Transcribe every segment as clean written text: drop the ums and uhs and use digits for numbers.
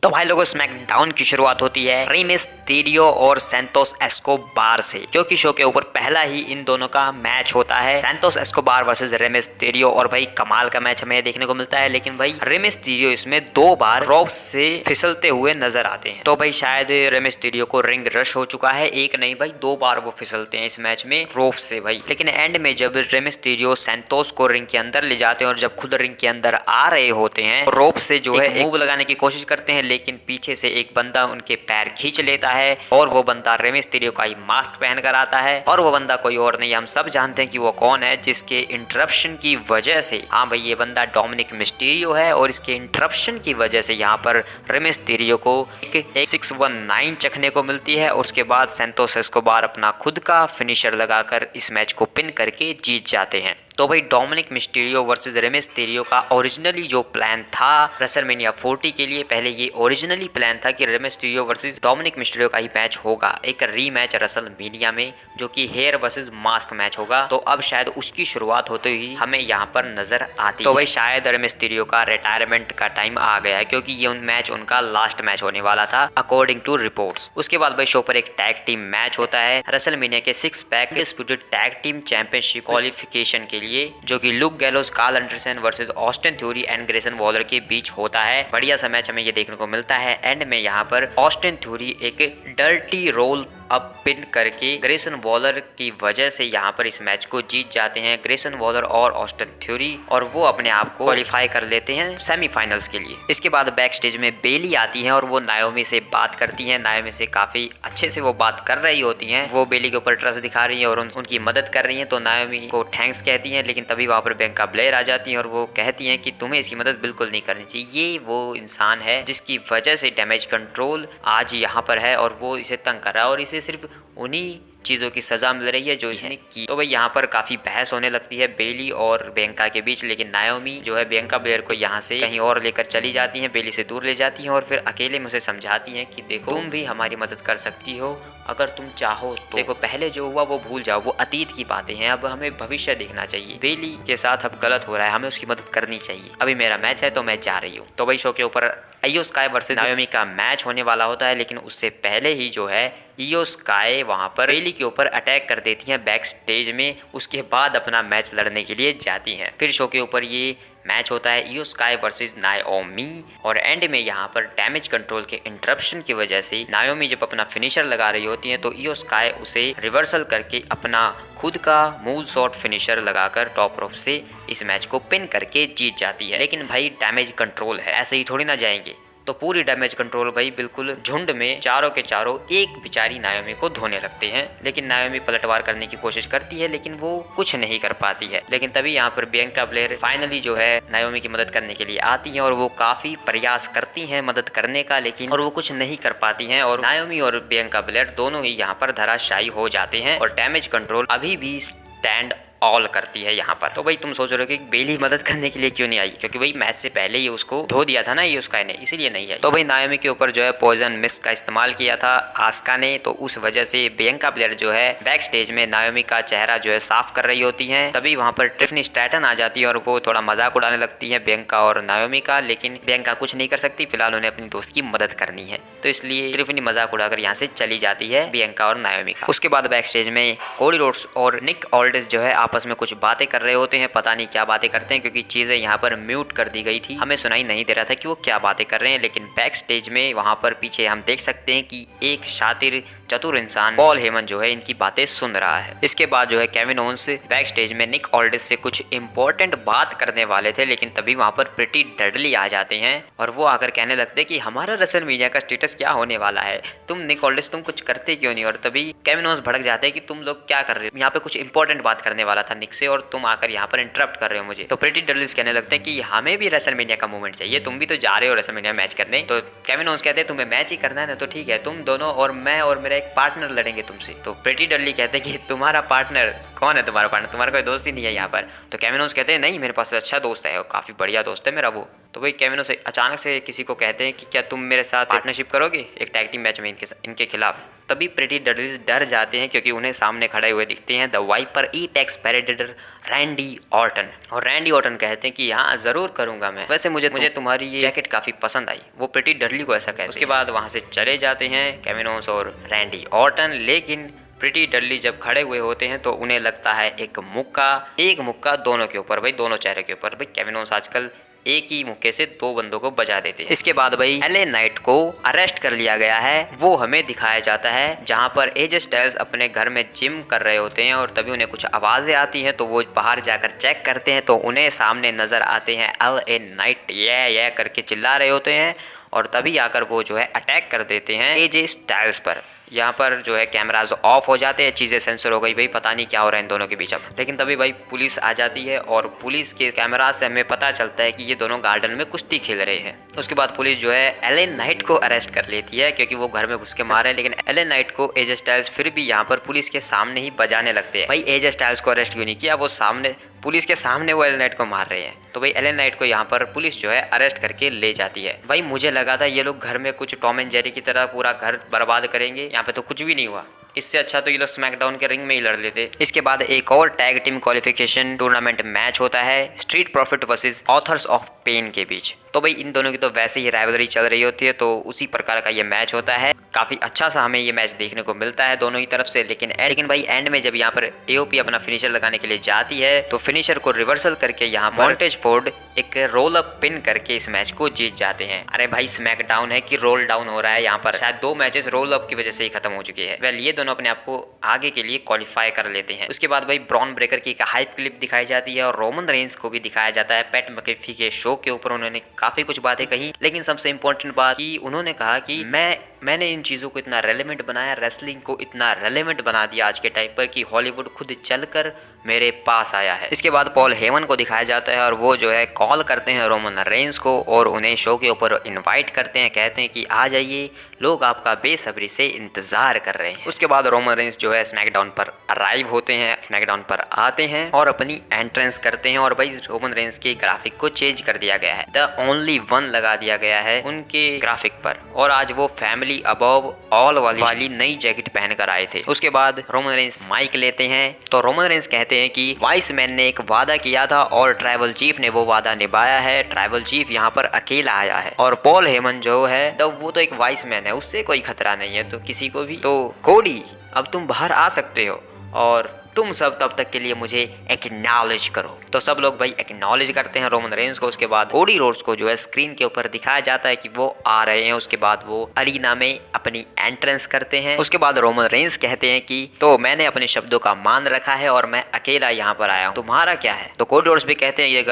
तो भाई लोगों स्मैकडाउन की शुरुआत होती है रे मिस्टीरियो और सैंतोस एस्कोबार से, क्योंकि शो के ऊपर पहला ही इन दोनों का मैच होता है Santos Escobar versus Rey Mysterio. और भाई कमाल का मैच हमें देखने को मिलता है, लेकिन भाई रे मिस्टीरियो इसमें 2 बार रोप्स से फिसलते हुए नजर आते हैं। तो भाई शायद रे मिस्टीरियो को रिंग रश हो चुका है, एक नहीं भाई 2 बार वो फिसलते हैं इस मैच में रोप से भाई। लेकिन एंड में जब रे मिस्टीरियो सैंतोस को रिंग के अंदर ले जाते हैं और जब खुद रिंग के अंदर आ रहे होते हैं तो रोप से जो है मूव लगाने की कोशिश करते हैं, लेकिन पीछे से एक बंदा उनके पैर खींच लेता है और वो बंदा रे मिस्टीरियो का ही मास्क पहन कर आता है। और वो बंदा कोई और नहीं, हम सब जानते हैं कि वो कौन है, जिसके इंटरप्शन की वजह से, हाँ भाई ये बंदा डोमिनिक मिस्टीरियो है और इसके इंटरप्शन की वजह से यहाँ पर रे मिस्टीरियो को एक 619 चखने को मिलती है। और उसके बाद सैंतोस एस्कोबार अपना खुद का फिनिशर लगाकर इस मैच को पिन करके जीत जाते हैं। तो भाई Dominik Mysterio versus Rey Mysterio का ओरिजिनली जो प्लान था रेसलमेनिया 40 के लिए, पहले ये ओरिजिनली प्लान था कि Rey Mysterio versus Dominik Mysterio का ही मैच होगा, एक रीमैच रेसलमेनिया में, जो कि हेयर वर्सेस मास्क मैच होगा। तो अब शायद उसकी शुरुआत होते ही हमें यहाँ पर नजर आती है। तो भाई शायद रे मिस्टीरियो का रिटायरमेंट का टाइम आ गया है, क्योंकि ये मैच उनका लास्ट मैच होने वाला था अकॉर्डिंग टू रिपोर्ट्स। उसके बाद भाई शो पर एक टैग टीम मैच होता है रेसलमेनिया के 6 pack disputed tag team championship qualification के लिए, जो कि Luke Gallows, Karl Anderson versus Austin Theory and Grayson Waller के बीच होता है। बढ़िया सा मैच हमें ये देखने को मिलता है। एंड में यहाँ पर ऑस्टिन थ्योरी एक डर्टी रोल अब पिन करके ग्रेसन वॉलर की वजह से यहाँ पर इस मैच को जीत जाते हैं ग्रेसन वॉलर और ऑस्टिन थ्योरी, और वो अपने आप को क्वालिफाई कर लेते हैं सेमीफाइनल्स के लिए। इसके बाद बैक स्टेज में बेली आती हैं और वो नायोमी से बात करती हैं। नायोमी से काफी अच्छे से वो बात कर रही होती हैं, वो बेली के ऊपर ट्रस्ट दिखा रही है और उनकी मदद कर रही है। तो नायोमी को थैंक्स कहती हैं, लेकिन तभी वहाँ पर बियांका ब्लेयर आ जाती है और वो कहती हैं कि तुम्हें इसकी मदद बिल्कुल नहीं करनी चाहिए, ये वो इंसान है जिसकी वजह से डैमेज कंट्रोल आज यहाँ पर है और वो इसे तंग कर रहा है और इसे सिर्फ उन्हीं चीज़ों की सजा मिल रही है जो इसने की। तो भाई यहाँ पर काफ़ी बहस होने लगती है बेली और बियांका के बीच, लेकिन नायोमी जो है बियांका ब्लेयर को यहाँ से कहीं और लेकर चली जाती हैं, बेली से दूर ले जाती हैं और फिर अकेले में उसे समझाती हैं कि देखो तुम भी हमारी मदद कर सकती हो अगर तुम चाहो तो। देखो पहले जो हुआ वो भूल जाओ, वो अतीत की बातें हैं, अब हमें भविष्य देखना चाहिए। बेली के साथ अब गलत हो रहा है, हमें उसकी मदद करनी चाहिए। अभी मेरा मैच है तो मैं जा रही हूँ। तो भाई शो के ऊपर इयो स्काई वर्सेस नायोमी का मैच होने वाला होता है, लेकिन उससे पहले ही जो है इयो स्काई वहां पर बेली के ऊपर अटैक कर देती हैं बैक स्टेज में। उसके बाद अपना मैच लड़ने के लिए जाती हैं। फिर शो के ऊपर ये मैच होता है इयो स्काई वर्सेस नायोमी, और एंड में यहाँ पर डैमेज कंट्रोल के इंटरप्शन की वजह से नायोमी जब अपना फिनिशर लगा रही होती है तो इयो स्काई उसे रिवर्सल करके अपना खुद का मूव शॉट फिनिशर लगाकर टॉप रोप से इस मैच को पिन करके जीत जाती है। लेकिन भाई डैमेज कंट्रोल है, ऐसे ही थोड़ी ना जाएंगे। तो पूरी डैमेज कंट्रोल भाई बिल्कुल झुंड में चारों के चारों एक बेचारी नायोमी को धोने लगते हैं। लेकिन नायोमी पलटवार करने की कोशिश करती है, लेकिन वो कुछ नहीं कर पाती है। लेकिन तभी यहाँ पर बियांका ब्लेयर फाइनली जो है नायोमी की मदद करने के लिए आती हैं और वो काफी प्रयास करती हैं मदद करने का, लेकिन और वो कुछ नहीं कर पाती हैं और नायोमी और बियांका ब्लेयर दोनों ही यहाँ पर धराशायी हो जाते हैं और डैमेज कंट्रोल अभी भी स्टैंड ऑल करती है यहाँ पर। तो भाई तुम सोच रहे हो कि बेली मदद करने के लिए क्यों नहीं आई, क्योंकि भाई मैच से पहले ही उसको धो दिया था ना ये उसका ने, इसीलिए नहीं आई। तो भाई नायोमी के ऊपर जो है पॉइजन मिस्ट का इस्तेमाल किया था आस्का ने, तो उस वजह से बियांका ब्लेयर जो है बैक स्टेज में नायोमी का चेहरा जो है साफ कर रही होती है। तभी वहाँ पर ट्रिफनी स्ट्रैटन आ जाती है और वो थोड़ा मजाक उड़ाने लगती है बियांका और नायोमी का, लेकिन बियांका कुछ नहीं कर सकती, फिलहाल उन्हें अपनी दोस्त की मदद करनी है। तो इसलिए ट्रिफनी मजाक उड़ाकर यहाँ से चली जाती है बियांका और नायोमी का। उसके बाद बैक स्टेज में कोडी रोड्स और निक ऑल्डिस जो है आपस में कुछ बातें कर रहे होते हैं, पता नहीं क्या बातें करते हैं, क्योंकि चीजें यहाँ पर म्यूट कर दी गई थी, हमें सुनाई नहीं दे रहा था कि वो क्या बातें कर रहे हैं। लेकिन बैक स्टेज में वहां पर पीछे हम देख सकते हैं कि एक शातिर चतुर इंसान पॉल हेमन जो है इनकी बातें सुन रहा है। इसके बाद जो है केविन ओवेंस बैक स्टेज में निक ऑल्डिस से कुछ इंपॉर्टेंट बात करने वाले थे, लेकिन तभी वहां पर प्रिटी डडली आ जाते हैं और वो आकर कहने लगते हैं कि हमारा रेसलमेनिया का स्टेटस क्या होने वाला है, तुम निक ऑल्डिस तुम कुछ करते क्यों नहीं। और तभी केविन ओवेंस भड़क जाते हैं कि तुम लोग क्या कर रहे हो, यहाँ पे कुछ इंपॉर्टेंट बात करने वाला था निक से और तुम आकर यहाँ पर इंटरप्ट कर रहे हो मुझे। तो प्रिटी डडलीज कहने लगते हैं कि हमें भी रेसलमेनिया का मूवमेंट चाहिए, तुम भी तो जा रहे हो रेसलमेनिया मैच करने। तो केविन ओवेंस कहते हैं तुम्हें मैच ही करना है ना, तो ठीक है तुम दोनों और मैं और मेरा एक पार्टनर लड़ेंगे तुमसे। तो प्रिटी डडली कहते हैं कि तुम्हारा पार्टनर कौन है, तुम्हारा पार्टनर, तुम्हारा कोई दोस्त ही नहीं है यहाँ पर। तो केविन ओवेंस कहते हैं नहीं मेरे पास अच्छा दोस्त है, काफी बढ़िया दोस्त है मेरा वो। तो भाई केविन ओवेंस अचानक से किसी को कहते हैं कि क्या तुम मेरे साथ पार्टनरशिप करोगे एक टैग टीम मैच में इनके खिलाफ। तभी प्रीटी डडलीज डर जाते हैं क्योंकि उन्हें सामने खड़े हुए दिखते हैं the Viper apex predator Randy Orton. और रैंडी ऑर्टन कहते हैं कि हाँ जरूर करूंगा मैं, वैसे मुझे तुम्हारी ये जैकेट काफी पसंद आई। वो प्रीटी डडली को ऐसा कहते हैं। उसके बाद वहां से चले जाते हैं केविन और रैंडी ऑर्टन, लेकिन प्रीटी डडली जब खड़े हुए होते हैं तो उन्हें लगता है एक मुक्का दोनों के ऊपर, भाई दोनों चेहरे के ऊपर। भाई केविन आजकल एक ही मुक्के से दो बंदों को बजा देते हैं। इसके बाद भाई एले नाइट को अरेस्ट कर लिया गया है, वो हमें दिखाया जाता है जहां पर एजे स्टाइल्स अपने घर में जिम कर रहे होते हैं और तभी उन्हें कुछ आवाजें आती हैं तो वो बाहर जाकर चेक करते हैं तो उन्हें सामने नजर आते हैं एले नाइट ये करके चिल्ला रहे होते हैं और तभी आकर वो जो है अटैक कर देते हैं एजे स्टाइल्स पर। यहाँ पर जो है कैमराज ऑफ हो जाते हैं, चीज़ें सेंसर हो गई, भाई पता नहीं क्या हो रहा है इन दोनों के बीच अब। लेकिन तभी भाई पुलिस आ जाती है और पुलिस के कैमरा से हमें पता चलता है कि ये दोनों गार्डन में कुश्ती खेल रहे हैं। उसके बाद पुलिस जो है एले नाइट को अरेस्ट कर लेती है क्योंकि वो घर में घुस के मारे हैं, लेकिन एले नाइट को एजे स्टाइल्स फिर भी यहाँ पर पुलिस के सामने ही बजाने लगते हैं। भाई एजे स्टाइल्स को अरेस्ट क्यों नहीं किया, वो सामने पुलिस के सामने वो एले नाइट को मार रहे हैं। तो भाई एले नाइट को यहाँ पर पुलिस जो है अरेस्ट करके ले जाती है। भाई मुझे लगा था ये लोग घर में कुछ टॉम एंड जेरी की तरह पूरा घर बर्बाद करेंगे, यहाँ पे तो कुछ भी नहीं हुआ। इससे अच्छा तो ये लोग स्मैकडाउन के रिंग में ही लड़ लेते। इसके बाद एक और tag team qualification tournament match होता है Street profit versus Authors of Pain के बीच। तो भाई इन दोनों की तो वैसे ही राइवलरी चल रही होती है तो उसी प्रकार का ये मैच होता है। काफी अच्छा सा हमें ये मैच देखने को मिलता है दोनों ही तरफ से। लेकिन भाई एंड में जब यहाँ पर एओपी अपना फिनिशर लगाने के लिए जाती है तो फिनिशर को रिवर्सल करके यहाँ पर मॉन्टेज फोर्ड एक रोल अप पिन करके इस मैच को जीत जाते हैं। अरे भाई स्मैकडाउन है कि रोल डाउन हो रहा है, यहाँ पर शायद 2 मैचेस रोल अप की वजह से ही खत्म हो चुके हैं। वेल ये दोनों अपने आप को आगे के लिए क्वालिफाई कर लेते हैं। उसके बाद भाई ब्रॉन ब्रेकर की एक हाइप क्लिप दिखाई जाती है और रोमन रेंस को भी दिखाया जाता है पैट मैकेफी के शो के ऊपर। उन्होंने काफी कुछ बातें कही, लेकिन सबसे इंपॉर्टेंट बात कि उन्होंने कहा कि मैंने इन चीजों को इतना रेलेवेंट बनाया, रेसलिंग को इतना रेलेवेंट बना दिया आज के टाइम पर कि हॉलीवुड खुद चलकर मेरे पास आया है। इसके बाद पॉल हेमन को दिखाया जाता है और वो जो है कॉल करते हैं रोमन रेंस को और उन्हें शो के ऊपर इनवाइट करते हैं, कहते हैं कि आ जाइए, लोग आपका बेसब्री से इंतजार कर रहे हैं। उसके बाद रोमन रेंस जो है स्मैकडाउन पर अराइव होते हैं, स्मैकडाउन पर आते हैं और अपनी एंट्रेंस करते हैं और भाई रोमन रेंस के ग्राफिक को चेंज कर दिया गया है, द ओनली वन लगा दिया गया है उनके ग्राफिक पर और आज वो फैमिली अबव ऑल वाली नई जैकेट पहनकर आए थे। उसके बाद रोमन रेंस माइक लेते हैं तो रोमन रेंस कहते हैं कि वाइस मैन ने एक वादा किया था और ट्राइबल चीफ ने वो वादा निभाया है। ट्राइबल चीफ यहाँ पर अकेला आया है और पॉल हेमन जो है वो तो एक वाइस मैन है, उससे कोई खतरा नहीं है तो किसी को भी। तो कोडी अब तुम बाहर आ सकते हो और तुम सब तब तक के लिए मुझे एक्नॉलेज करो। तो सब लोग भाई एक्नॉलेज करते हैं रोमन रेंस को। उसके बाद कोडी रोड्स को जो है स्क्रीन के ऊपर दिखाया जाता है कि वो आ रहे हैं। उसके बाद वो अरीना में अपनी एंट्रेंस करते हैं। उसके बाद रोमन रेंस कहते हैं कि तो मैंने अपने शब्दों का मान रखा है और मैं अकेला यहाँ पर आया हूँ, तुम्हारा क्या है। तो कोडी रोड्स भी कहते हैं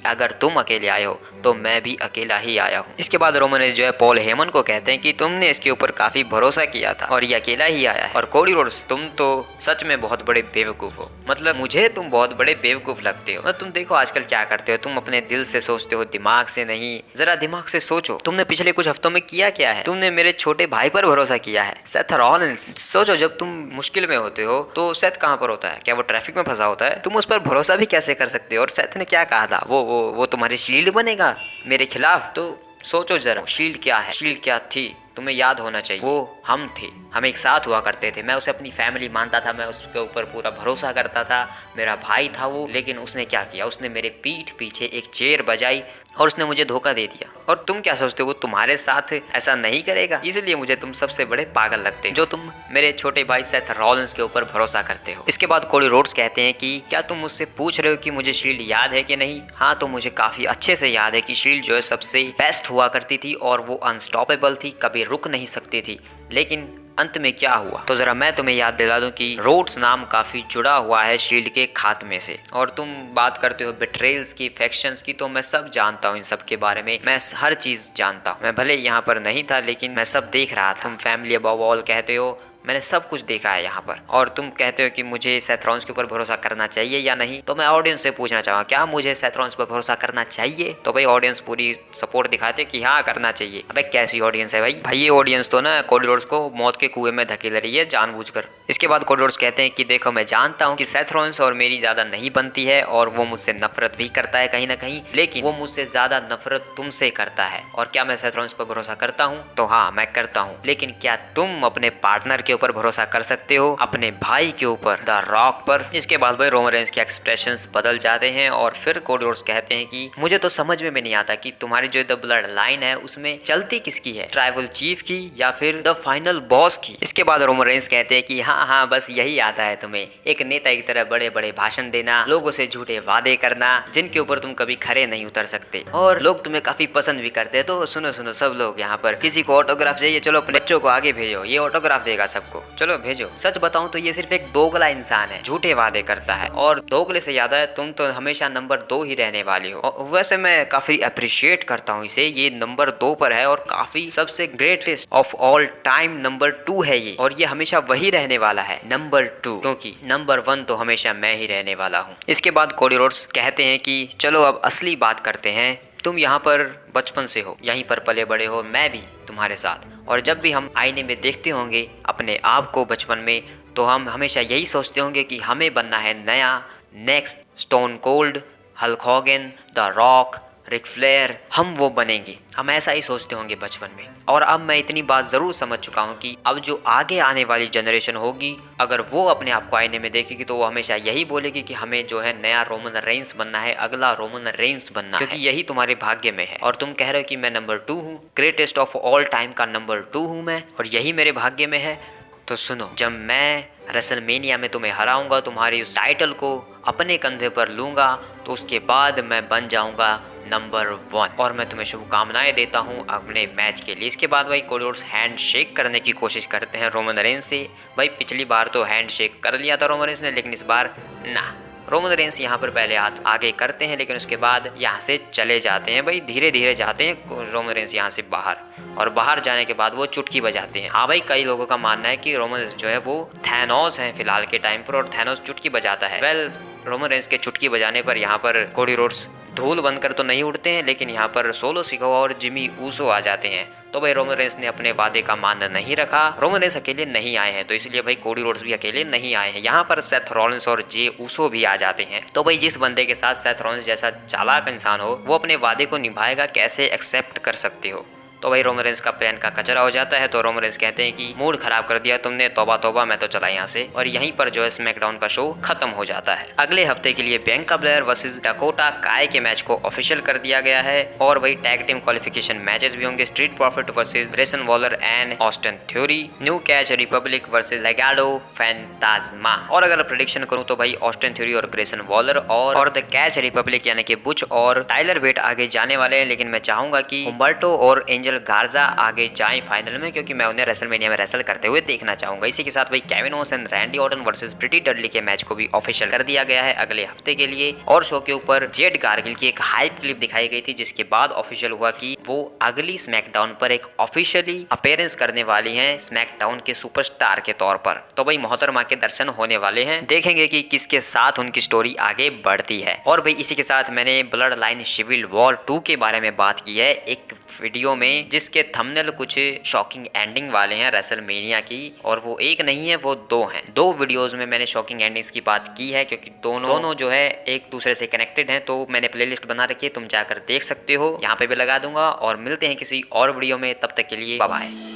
अगर तुम अकेले आए हो तो मैं भी अकेला ही आया हूँ। इसके बाद रोमन रेंस जो है पॉल हेमन को कहते हैं कि तुमने इसके ऊपर काफी भरोसा किया था और ये अकेला ही आया है। और कोडी रोड्स तुम तो सच में बहुत बड़े बेवकूफ हो, मतलब मुझे तुम बहुत बड़े बेवकूफ लगते हो। तुम देखो आजकल क्या करते हो, तुम अपने दिल से सोचते हो, दिमाग से नहीं। जरा दिमाग से सोचो, तुमने पिछले कुछ हफ्तों में किया क्या है। तुमने मेरे छोटे भाई पर भरोसा किया है, सेथ रॉलिंस। सोचो जब तुम मुश्किल में होते हो तो सेथ कहाँ पर होता है, क्या वो ट्रैफिक में फंसा होता है। तुम उस पर भरोसा भी कैसे कर सकते हो। और सेथ ने क्या कहा था, वो तुम्हारी शील्ड बनेगा मेरे खिलाफ। तो सोचो जरा शील्ड क्या है, शील्ड क्या थी, तुम्हें याद होना चाहिए। वो हम थे, हम एक साथ हुआ करते थे। मैं उसे अपनी फैमिली मानता था, मैं उसके ऊपर पूरा भरोसा करता था, मेरा भाई था वो। लेकिन उसने क्या किया, उसने मेरे पीठ पीछे एक चेयर बजाई और उसने मुझे धोखा दे दिया। और तुम क्या सोचते हो वो तुम्हारे साथ ऐसा नहीं करेगा, इसलिए मुझे तुम सबसे बड़े पागल लगते हो जो तुम मेरे छोटे भाई सेथ रॉलिंस के ऊपर भरोसा करते हो। इसके बाद कोडी रोड्स कहते हैं कि क्या तुम मुझसे पूछ रहे हो कि मुझे शील्ड याद है कि नहीं। हाँ, तो मुझे काफी अच्छे से याद है कि शील्ड जो है सबसे बेस्ट हुआ करती थी और वो अनस्टॉपेबल थी, कभी रुक नहीं सकती थी। लेकिन अंत में क्या हुआ, तो जरा मैं तुम्हें याद दिला दूं कि रोड्स नाम काफी जुड़ा हुआ है शील्ड के खात्मे से। और तुम बात करते हो बिट्रेल्स की, फैक्शंस की, तो मैं सब जानता हूँ इन सब के बारे में, मैं हर चीज जानता हूँ। मैं भले यहाँ पर नहीं था लेकिन मैं सब देख रहा था। तुम फैमिली अबव ऑल कहते हो, मैंने सब कुछ देखा है यहाँ पर। और तुम कहते हो कि मुझे सेथ रॉलिंस के ऊपर भरोसा करना चाहिए या नहीं, तो मैं ऑडियंस से पूछना चाहूँगा क्या मुझे सेथ रॉलिंस पर भरोसा करना चाहिए? तो भाई ऑडियंस पूरी सपोर्ट दिखाते कि हाँ करना चाहिए। अबे कैसी ऑडियंस है भाई ये ऑडियंस तो ना कोडी रोड्स को मौत के कुएं में धकेल रही है जानबूझकर। इसके बाद कोडी रोड्स कहते हैं कि देखो मैं जानता हूँ कि सेथ रॉलिंस और मेरी ज्यादा नहीं बनती है और वो मुझसे नफरत भी करता है कहीं ना कहीं, लेकिन वो मुझसे ज्यादा नफरत तुमसे करता है। और क्या मैं सेथ रॉलिंस पर भरोसा करता हूँ? तो हाँ मैं करता हूँ। लेकिन क्या तुम अपने पार्टनर के ऊपर भरोसा कर सकते हो, अपने भाई के ऊपर, द रॉक पर? इसके बाद भाई रोमन रेंस के एक्सप्रेशंस बदल जाते हैं और फिर कोडी रोड्स कहते हैं कि मुझे तो समझ में भी नहीं आता कि तुम्हारी जो द ब्लड लाइन है उसमें चलती किसकी है, ट्राइबल चीफ की या फिर द फाइनल बॉस की? इसके बाद रोमन रेंस कहते हैं कि हाँ हाँ बस यही आता है तुम्हें, एक नेता की तरह बड़े बड़े भाषण देना, लोगों से झूठे वादे करना जिनके ऊपर तुम कभी खरे नहीं उतर सकते, और लोग तुम्हें काफी पसंद भी करते हैं। तो सुनो सुनो सब लोग यहाँ पर, किसी को ऑटोग्राफ चाहिए चलो अपने बच्चों को आगे भेजो, ये ऑटोग्राफ देगा सबको, चलो भेजो। सच बताऊं तो ये सिर्फ एक दोगला इंसान है, झूठे वादे करता है। और दोगले से याद है तुम तो हमेशा नंबर 2 ही रहने वाली हो। वैसे मैं काफी अप्रिशिएट करता हूँ इसे, ये नंबर 2 पर है और काफी सबसे greatest of all time number 2 है ये, और ये हमेशा वही रहने वाला है नंबर 2, क्योंकि नंबर 1 तो हमेशा मैं ही रहने वाला हूँ। इसके बाद कोडी रोड्स कहते हैं कि चलो अब असली बात करते हैं, तुम यहाँ पर बचपन से हो, यहीं पर पले बड़े हो, मैं भी तुम्हारे साथ, और जब भी हम आईने में देखते होंगे अपने आप को बचपन में, तो हम हमेशा यही सोचते होंगे कि हमें बनना है नया next Stone Cold, Hulk Hogan, the Rock, Ric Flair, हम वो बनेंगे। हम ऐसा ही सोचते होंगे बचपन में। और अब मैं इतनी बात जरूर समझ चुका हूँ कि अब जो आगे आने वाली जनरेशन होगी, अगर वो अपने आप को आईने में देखेगी तो वो हमेशा यही बोलेगी कि हमें जो है नया रोमन रेंस बनना है, अगला रोमन रेंस बनना है, क्योंकि यही तुम्हारे भाग्य में है। और तुम कह रहे हो कि मैं नंबर 2 हूँ, ग्रेटेस्ट ऑफ ऑल टाइम का नंबर 2 हूँ मैं, और यही मेरे भाग्य में है। तो सुनो, जब मैं रेसलमेनिया में तुम्हें हराऊंगा, तुम्हारी उस टाइटल को अपने कंधे पर लूंगा, तो उसके बाद मैं बन जाऊंगा नंबर 1, और मैं तुम्हें शुभकामनाएं देता हूं अपने मैच के लिए। इसके बाद भाई कोडी रोड्स हैंड शेक करने की कोशिश करते हैं रोमन रेंस से। भाई पिछली बार तो हैंड शेक कर लिया था रोमन रेंस ने, लेकिन इस बार ना, रोमन रेंस यहाँ पर पहले हाथ आगे करते हैं, लेकिन उसके बाद यहाँ से चले जाते हैं। भाई धीरे धीरे जाते हैं रोमन रेंस यहाँ से बाहर, और बाहर जाने के बाद वो चुटकी बजाते हैं। हाँ भाई कई लोगों का मानना है कि रोमन रेंस जो है वो थैनोस है फिलहाल के टाइम पर, और थैनोस चुटकी बजाता है। वेल रोमन रेंस के चुटकी बजाने पर यहाँ पर कोडी रोड्स धूल बनकर तो नहीं उड़ते हैं, लेकिन यहाँ पर सोलो सिकोआ और जिमी ऊसो आ जाते हैं। तो भाई रोमन रेंस ने अपने वादे का मान नहीं रखा, रोमन रेंस अकेले नहीं आए हैं, तो इसलिए भाई कोडी रोड्स भी अकेले नहीं आए हैं। यहाँ पर सेथ रॉलिंस और जे ऊसो भी आ जाते हैं। तो भाई जिस बंदे के साथ सेथ रॉलिंस जैसा चालाक इंसान हो, वो अपने वादे को निभाएगा कैसे, एक्सेप्ट कर सकते हो? तो भाई रोमन रेंस का प्लान का कचरा हो जाता है। तो रोमन रेंस कहते हैं कि मूड खराब कर दिया तुमने, तौबा तौबा, मैं तो चला यहाँ से। और यहीं पर जो है स्मैकडाउन का शो खत्म हो जाता है। अगले हफ्ते के लिए बियांका ब्लेयर वर्सेस डकोटा काय के मैच को ऑफिशियल कर दिया गया है, और भाई टैग टीम क्वालिफिकेशन मैचेस भी होंगे, Street profit versus Grayson Waller and Austin Theory, New Catch Republic versus Legado Fantasma. और अगर प्रेडिक्शन करूं तो भाई ऑस्टिन थ्योरी और ग्रेसन वॉलर और द कैच रिपब्लिक यानी कि बुच और टाइलर बेट आगे जाने वाले हैं, लेकिन मैं चाहूंगा कि हुम्बर्टो और एंजल गार्जा आगे जाएं फाइनल में, क्योंकि मैं उन्हें रेसलमेनिया में रेसल करते हुए देखना चाहूंगा। इसी के साथ भाई Kevin Owens and Randy Orton versus pretty Dudley के मैच को भी ऑफिशियल कर दिया गया है अगले हफ्ते के लिए। और शो के ऊपर जेड गार्गिल की एक हाइप क्लिप दिखाई गई थी, जिसके बाद ऑफिशियल हुआ कि वो अगली स्मैकडाउन पर एक ऑफिशियली अपीयरेंस करने वाली हैं स्मैकडाउन के सुपरस्टार के तौर पर। तो भाई मोहतरमा के दर्शन होने वाले हैं, देखेंगे कि किसके साथ उनकी स्टोरी आगे बढ़ती है। और भाई इसी के साथ मैंने ब्लड लाइन सिविल वॉर 2 के बारे में बात की है एक वीडियो में, जिसके थंबनेल कुछ शॉकिंग एंडिंग वाले हैं रेसलमेनिया की, और वो एक नहीं है वो 2 हैं। 2 वीडियोस में मैंने शॉकिंग एंडिंग्स की बात की है, क्योंकि दोनों जो है एक दूसरे से कनेक्टेड हैं। तो मैंने प्लेलिस्ट बना रखी है, तुम जाकर देख सकते हो, यहाँ पे भी लगा दूंगा। और मिलते हैं किसी और वीडियो में, तब तक के लिए बाय बाय।